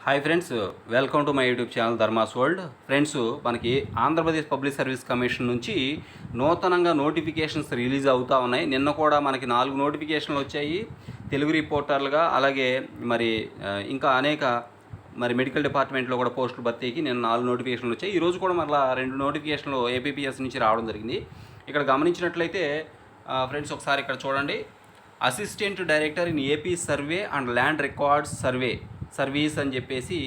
Hi friends, welcome to my YouTube channel Dharma's world. Friends, మనకి Andhra Pradesh public service commission నుంచి నూతనంగా notifications release అవుతూ ఉన్నాయి. నిన్న కూడా మనకి 4 నోటిఫికేషన్లు వచ్చాయి తెలుగు రిపోర్టర్లుగా. అలాగే మరి ఇంకా అనేక మెడికల్ డిపార్ట్మెంట్లో కూడా పోస్టులు భర్తీకి నిన్న 4 నోటిఫికేషన్లు వచ్చాయి. ఈరోజు కూడా మరలా 2 నోటిఫికేషన్లు ఏపీపీఎస్ నుంచి రావడం జరిగింది. ఇక్కడ గమనించినట్లయితే ఫ్రెండ్స్ ఒకసారి ఇక్కడ చూడండి. Assistant director in AP survey and land records service అని చెప్పేసి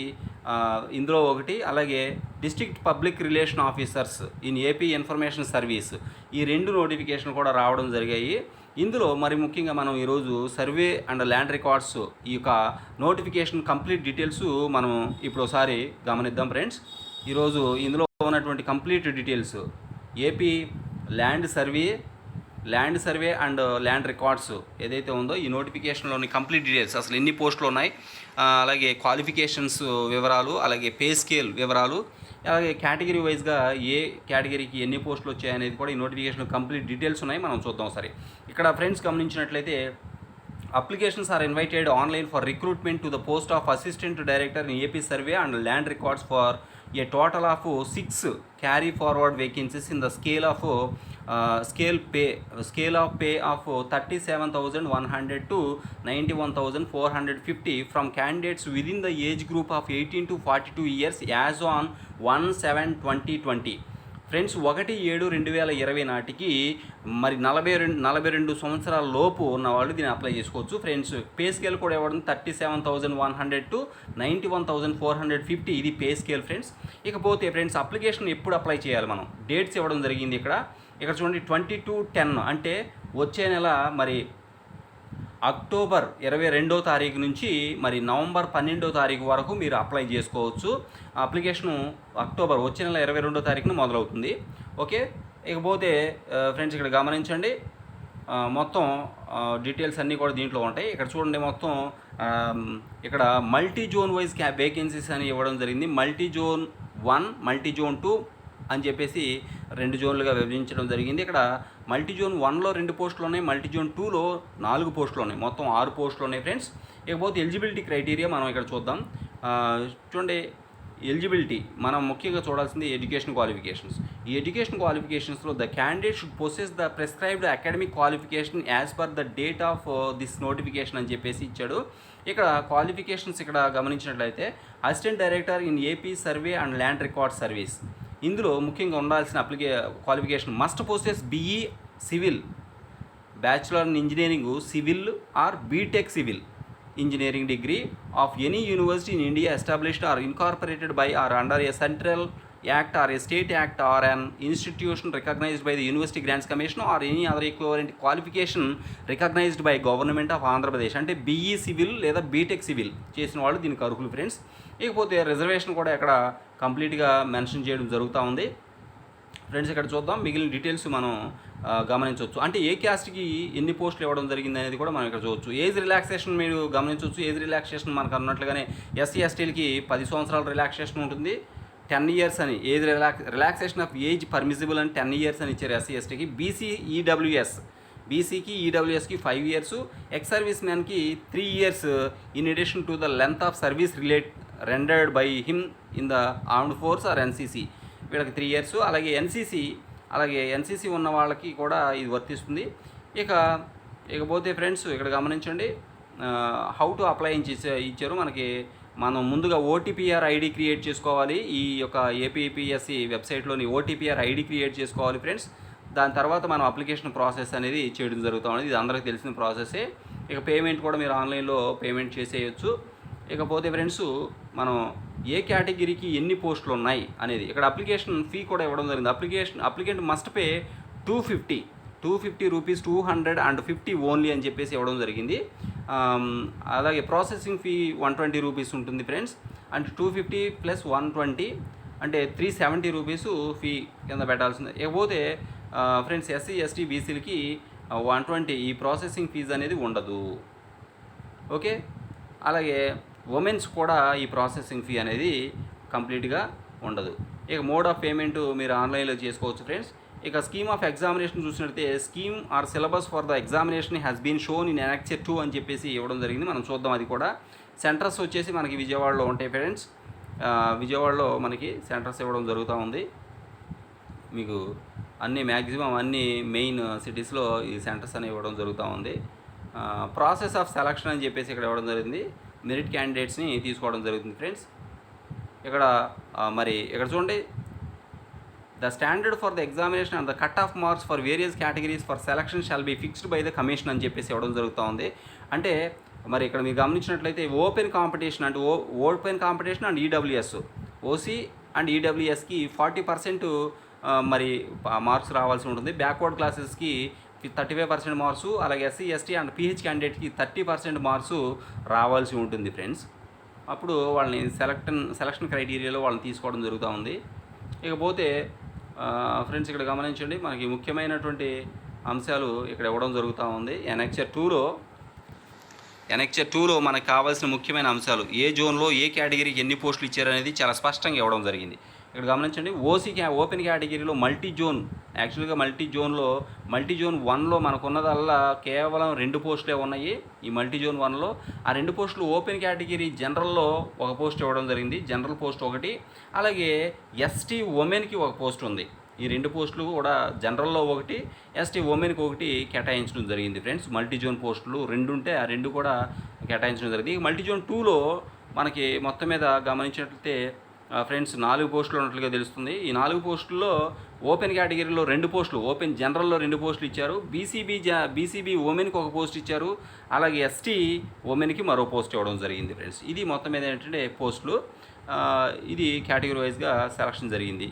ఇందులో ఒకటి, అలాగే district public relation officers in AP information service, ఈ 2 నోటిఫికేషన్లు కూడా రావడం జరిగాయి. ఇందులో మరి ముఖ్యంగా మనం ఈరోజు సర్వే అండ్ ల్యాండ్ రికార్డ్స్ ఈ యొక్క నోటిఫికేషన్ కంప్లీట్ డీటెయిల్స్ మనం ఇప్పుడు ఒకసారి గమనిద్దాం ఫ్రెండ్స్. ఈరోజు ఇందులో ఉన్నటువంటి complete details AP land survey and land records ఏదైతే ఉందో ఈ నోటిఫికేషన్లోని కంప్లీట్ డీటెయిల్స్, అసలు ఎన్ని పోస్టులు ఉన్నాయి, అలాగే క్వాలిఫికేషన్స్ వివరాలు, అలాగే పే స్కేల్ వివరాలు, అలాగే కేటగిరీ వైజ్గా ఏ కేటగిరీకి ఎన్ని పోస్టులు వచ్చాయనేది కూడా ఈ నోటిఫికేషన్ కంప్లీట్ డీటెయిల్స్ ఉన్నాయి. మనం చూద్దాం ఒకసారి. ఇక్కడ ఫ్రెండ్స్ గమనించినట్లయితే applications are invited online for recruitment to the post of assistant director in AP survey and land records for a total of 6 carry forward vacancies in the scale of pay of 37,100 to 91,450 from candidates within the age group of 18 to 42 years as on 1/7/2020. Friends 1/7/2020 నాటికి మరి 42 సంవత్సరాల లోపు ఉన్న వాళ్ళు దీన్ని apply చేసుకోవచ్చు. Friends pay scale కూడా ఇవ్వడం 37,100 టు 91,450 ఇది పే స్కేల్ ఫ్రెండ్స్. ఇకపోతే ఫ్రెండ్స్ అప్లికేషన్ ఎప్పుడు అప్లై చేయాలి, మనం డేట్స్ ఇవ్వడం జరిగింది. ఇక్కడ చూడండి 22/10 అంటే వచ్చే నెల మరి అక్టోబర్ 22వ తారీఖు నుంచి మరి నవంబర్ 12వ తారీఖు వరకు మీరు అప్లై చేసుకోవచ్చు. అప్లికేషను అక్టోబర్ వచ్చే నెల 22వ తారీఖున మొదలవుతుంది. ఓకే, ఇకపోతే ఫ్రెండ్స్ ఇక్కడ గమనించండి, మొత్తం డీటెయిల్స్ అన్నీ కూడా దీంట్లో ఉంటాయి. ఇక్కడ చూడండి, మొత్తం ఇక్కడ మల్టీ జోన్ వైజ్ వేకెన్సీస్ అని ఇవ్వడం జరిగింది. మల్టీ జోన్ 1, మల్టీ జోన్ 2 అని చెప్పేసి 2 జోన్లుగా విభజించడం జరిగింది. ఇక్కడ మల్టీ జోన్ 1లో 2 పోస్టులు ఉన్నాయి, మల్టీ జోన్ 2లో 4 పోస్టులు ఉన్నాయి, మొత్తం 6 పోస్టులు ఉన్నాయి ఫ్రెండ్స్. ఇకపోతే ఎలిజిబిలిటీ క్రైటీరియా మనం ఇక్కడ చూద్దాం. చూడండి, ఎలిజిబిలిటీ మనం ముఖ్యంగా చూడాల్సింది ఎడ్యుకేషన్ క్వాలిఫికేషన్స్. ఈ ఎడ్యుకేషన్ క్వాలిఫికేషన్స్లో the candidate should possess the prescribed academic qualification as per the date of this notification అని చెప్పేసి ఇచ్చాడు. ఇక్కడ క్వాలిఫికేషన్స్ ఇక్కడ గమనించినట్లయితే assistant director in AP survey and land record service, ఇందులో ముఖ్యంగా ఉండాల్సిన qualification must possess BE civil, bachelor in engineering civil or BTech civil engineering degree of any university in India established or incorporated by or under a central act or a state act or an institution recognized by the University Grants Commission or any other equivalent qualification recognized by government of Andhra Pradesh. అంటే BE civil లేదా BTech civil చేసిన వాళ్ళు దీనికి అర్హులు friends. ఇకపోతే reservation కూడా ఇక్కడ కంప్లీట్గా మెన్షన్ చేయడం జరుగుతూ ఉంది ఫ్రెండ్స్. ఇక్కడ చూద్దాం, మిగిలిన డీటెయిల్స్ మనం గమనించవచ్చు. అంటే ఏ క్యాస్ట్కి ఎన్ని పోస్టులు ఇవ్వడం జరిగింది అనేది కూడా మనం ఇక్కడ చూడవచ్చు. ఏజ్ రిలాక్సేషన్ మీరు గమనించవచ్చు. ఏజ్ రిలాక్సేషన్ మనకు అన్నట్లుగానే ఎస్సీ ఎస్టీలకి 10 సంవత్సరాల రిలాక్సేషన్ ఉంటుంది. 10 ఇయర్స్ అని age relaxation of age permissible అని 10 ఇయర్స్ అని ఇచ్చారు ఎస్సీ ఎస్టీకి. బీసీకి ఈడబ్ల్యూఎస్కి 5 ఇయర్స్, ఎక్స్ సర్వీస్ మ్యాన్కి 3 years in addition to the length of service rendered by him in the armed force or NCC, వీళ్ళకి 3 ఇయర్స్. అలాగే ఎన్సీసీ ఉన్న వాళ్ళకి కూడా ఇది వర్తిస్తుంది. ఇకపోతే ఫ్రెండ్స్ ఇక్కడ గమనించండి, హౌ టు అప్లై ఇచ్చారు మనకి. మనం ముందుగా ఓటీపీఆర్ ఐడి క్రియేట్ చేసుకోవాలి. ఈ యొక్క ఏపీపీఎస్సి వెబ్సైట్లోని ఓటీపీఆర్ ఐడి క్రియేట్ చేసుకోవాలి ఫ్రెండ్స్. దాని తర్వాత మనం అప్లికేషన్ ప్రాసెస్ అనేది చేయడం జరుగుతుంది. ఇది అందరికీ తెలిసిన ప్రాసెసే. పేమెంట్ కూడా మీరు ఆన్లైన్లో పేమెంట్ చేసేయచ్చు. ఇకపోతే ఫ్రెండ్స్ మనం ఏ కేటగిరీకి ఎన్ని పోస్టులు ఉన్నాయి అనేది ఇక్కడ అప్లికేషన్ ఫీ కూడా ఇవ్వడం జరిగింది. Applicant must pay 250 rupees, 250 only అని చెప్పేసి ఇవ్వడం జరిగింది. అలాగే ప్రాసెసింగ్ ఫీ 120 రూపీస్ ఉంటుంది ఫ్రెండ్స్. అంటే 250 ప్లస్ 120 అంటే 370 రూపీస్ ఫీ కింద పెట్టాల్సింది. ఇకపోతే ఫ్రెండ్స్ ఎస్సీ ఎస్టీ బీసీలకి 120 ఈ ప్రాసెసింగ్ ఫీజు అనేది ఉండదు. ఓకే, అలాగే ఉమెన్స్ కూడా ఈ ప్రాసెసింగ్ ఫీ అనేది కంప్లీట్గా ఉండదు. మోడ్ ఆఫ్ పేమెంట్ మీరు ఆన్లైన్లో చేసుకోవచ్చు ఫ్రెండ్స్. ఇక స్కీమ్ ఆఫ్ ఎగ్జామినేషన్ చూసినట్లయితే scheme or syllabus for the examination has been shown in annexure 2 అని చెప్పేసి ఇవ్వడం జరిగింది. మనం చూద్దాం అది కూడా. సెంటర్స్ వచ్చేసి మనకి విజయవాడలో ఉంటాయి ఫ్రెండ్స్. విజయవాడలో మనకి సెంటర్స్ ఇవ్వడం జరుగుతూ ఉంది. మీకు మ్యాక్సిమం అన్ని మెయిన్ సిటీస్లో ఈ సెంటర్స్ అని ఇవ్వడం జరుగుతూ ఉంది. ప్రాసెస్ ఆఫ్ సెలక్షన్ అని చెప్పేసి ఇక్కడ ఇవ్వడం జరిగింది. మెరిట్ క్యాండిడేట్స్ని తీసుకోవడం జరుగుతుంది ఫ్రెండ్స్. ఇక్కడ ఇక్కడ చూడండి, the standard for the examination and the cut off marks for various categories for selection shall be fixed by the commission అని చెప్పేసి ఇవ్వడం జరుగుతూ ఉంది. అంటే మరి ఇక్కడ మీరు గమనించినట్లయితే ఓపెన్ కాంపిటీషన్ అంటే open competition and EWS, OC and ఈడబ్ల్యూఎస్కి 40% మరి మార్క్స్ రావాల్సి ఉంటుంది. బ్యాక్వర్డ్ క్లాసెస్కి 35% మార్క్స్, అలాగే ఎస్సీ ఎస్టీ అండ్ పిహెచ్ క్యాండిడేట్కి 30% మార్క్స్ రావాల్సి ఉంటుంది ఫ్రెండ్స్. అప్పుడు వాళ్ళని సెలక్షన్ క్రైటీరియాలో వాళ్ళని తీసుకోవడం జరుగుతూ ఉంది. ఇకపోతే ఫ్రెండ్స్ ఇక్కడ గమనించండి, మనకి ముఖ్యమైనటువంటి అంశాలు ఇక్కడ ఇవ్వడం జరుగుతూ ఉంది. ఎనెక్చర్ 2లో మనకు కావాల్సిన ముఖ్యమైన అంశాలు ఏ జోన్లో ఏ కేటగిరీకి ఎన్ని పోస్టులు ఇచ్చారనేది చాలా స్పష్టంగా ఇవ్వడం జరిగింది. ఇక్కడ గమనించండి, ఓపెన్ కేటగిరీలో మల్టీ జోన్ 1లో మనకున్నదల్లా కేవలం 2 పోస్టులే ఉన్నాయి. ఈ మల్టీ జోన్ 1లో ఆ 2 పోస్టులు ఓపెన్ కేటగిరీ జనరల్లో ఒక పోస్ట్ ఇవ్వడం జరిగింది, జనరల్ పోస్ట్ ఒకటి, అలాగే ఎస్టీ ఉమెన్కి ఒక పోస్ట్ ఉంది. ఈ 2 పోస్టులు కూడా జనరల్లో ఒకటి, ఎస్టీ ఉమెన్కి ఒకటి కేటాయించడం జరిగింది ఫ్రెండ్స్. మల్టీ జోన్ పోస్టులు 2 ఉంటే ఆ 2 కూడా కేటాయించడం జరిగింది. మల్టీ జోన్ 2లో మనకి మొత్తం మీద గమనించినట్లయితే ఫ్రెండ్స్ 4 పోస్టులు ఉన్నట్లుగా తెలుస్తుంది. ఈ 4 పోస్టుల్లో ఓపెన్ కేటగిరీలో 2 పోస్టులు, ఓపెన్ జనరల్లో 2 పోస్టులు ఇచ్చారు. బీసీబీ ఉమెన్కి ఒక పోస్ట్ ఇచ్చారు, అలాగే ఎస్టీ ఉమెన్కి మరో పోస్ట్ ఇవ్వడం జరిగింది ఫ్రెండ్స్. ఇది మొత్తం మీద ఏంటంటే పోస్టులు. ఇది కేటగిరీ వైజ్గా సెలక్షన్ జరిగింది,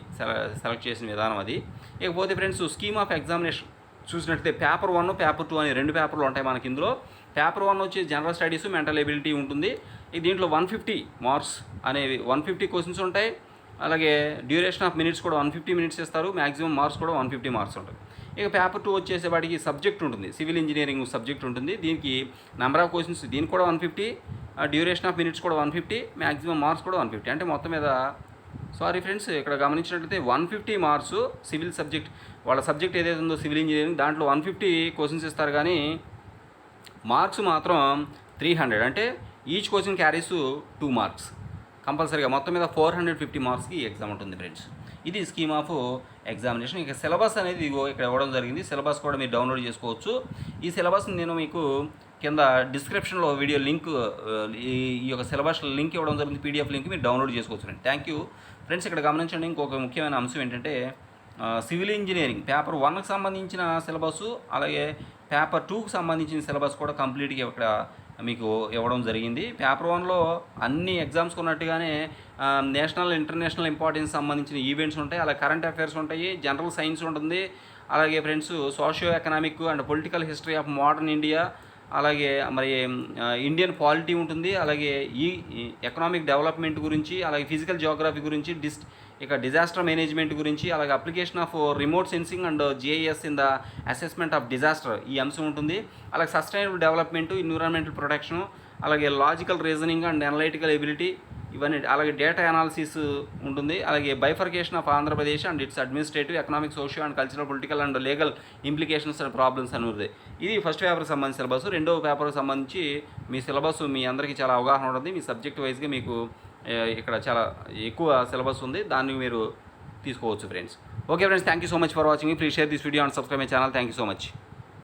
సెలెక్ట్ చేసిన విధానం అది. ఇకపోతే ఫ్రెండ్స్ స్కీమ్ ఆఫ్ ఎగ్జామినేషన్ చూసినట్లయితే పేపర్ 1, పేపర్ 2 అని 2 పేపర్లు ఉంటాయి మనకి. ఇందులో పేపర్ 1 వచ్చి జనరల్ స్టడీస్, మెంటల్ ఎబిలిటీ ఉంటుంది. దీంట్లో 150 మార్క్స్ అనేవి 150 క్వశ్చన్స్ ఉంటాయి. అలాగే డ్యూరేషన్ ఆఫ్ మినిట్స్ కూడా 150 మినిట్స్ ఇస్తారు. మ్యాక్సిమం మార్క్స్ కూడా 150 మార్క్స్ ఉంటాయి. ఇక పేపర్ 2 వచ్చేసేవాడికి సబ్జెక్ట్ ఉంటుంది, సివిల్ ఇంజనీరింగ్ సబ్జెక్ట్ ఉంటుంది. దీనికి నెంబర్ ఆఫ్ క్వశ్చన్స్ దీనికి కూడా 150, డ్యూరేషన్ ఆఫ్ మినిట్స్ కూడా 150, మ్యాక్సిమం మార్క్స్ కూడా 150. అంటే మొత్తం మీద ఫ్రెండ్స్ ఇక్కడ గమనించినట్లయితే 150 మార్క్స్ సివిల్ సబ్జెక్ట్, వాళ్ళ సబ్జెక్ట్ ఏదైతే ఉందో సివిల్ ఇంజనీరింగ్, దాంట్లో 150 క్వశ్చన్స్ ఇస్తారు. కానీ మార్క్స్ మాత్రం 300, అంటే ఈచ్ క్వశ్చన్ క్యారీస్ 2 మార్క్స్ కంపల్సరీగా. మొత్తం మీద 450 మార్క్స్కి ఎగ్జామ్ ఉంటుంది ఫ్రెండ్స్. ఇది స్కీమ్ ఆఫ్ ఎగ్జామినేషన్. ఇక సిలబస్ అనేది ఇక్కడ ఇవ్వడం జరిగింది. సిలబస్ కూడా మీరు డౌన్లోడ్ చేసుకోవచ్చు. ఈ సిలబస్ని నేను మీకు కింద డిస్క్రిప్షన్లో వీడియో లింక్, ఈ యొక్క సిలబస్ లింక్ ఇవ్వడం జరిగింది, పీడిఎఫ్ లింక్ మీరు డౌన్లోడ్ చేసుకోవచ్చు ఫ్రెండ్. Thank you friends. ఇక్కడ గమనించండి, ఇంకొక ముఖ్యమైన అంశం ఏంటంటే సివిల్ ఇంజనీరింగ్ పేపర్ 1కి సంబంధించిన సిలబస్, అలాగే పేపర్ 2కి సంబంధించిన సిలబస్ కూడా కంప్లీట్గా ఇక్కడ మీకు ఇవ్వడం జరిగింది. పేపర్ 1లో అన్ని ఎగ్జామ్స్కి ఉన్నట్టుగానే నేషనల్ ఇంటర్నేషనల్ ఇంపార్టెన్స్ సంబంధించిన ఈవెంట్స్ ఉంటాయి, అలాగే కరెంట్ అఫైర్స్ ఉంటాయి, జనరల్ సైన్స్ ఉంటుంది, అలాగే friends socio economic and political history of modern India, అలాగే మరి ఇండియన్ పాలిటీ ఉంటుంది, అలాగే ఈ ఎకనామిక్ డెవలప్మెంట్ గురించి, అలాగే ఫిజికల్ జియోగ్రఫీ గురించి, డిజాస్టర్ మేనేజ్మెంట్ గురించి, అలాగే application of remote sensing and GIS in the assessment of disaster ఈ అంశం ఉంటుంది. అలాగే సస్టైనబుల్ డెవలప్మెంట్, ఎన్విరాన్మెంటల్ ప్రొటెక్షన్, అలాగే logical reasoning and analytical ability ఇవన్నీ, అలాగే డేటా అనాలిసిస్ ఉంటుంది, అలాగే bifurcation of Andhra Pradesh and it's administrative, economic, socio and cultural, political and legal implications and problems అనేది. ఇది ఫస్ట్ పేపర్కి సంబంధించిన సిలబస్. రెండవ పేపర్కి సంబంధించి మీ సిలబస్ మీ అందరికీ చాలా అవగాహన ఉంటుంది. మీ సబ్జెక్ట్ వైజ్గా మీకు ఇక్కడ చాలా ఎక్కువ సిలబస్ ఉంది, దాన్ని మీరు తీసుకోవచ్చు friends. Okay friends, thank you so much for watching. Please share this video and subscribe my channel. Thank you so much.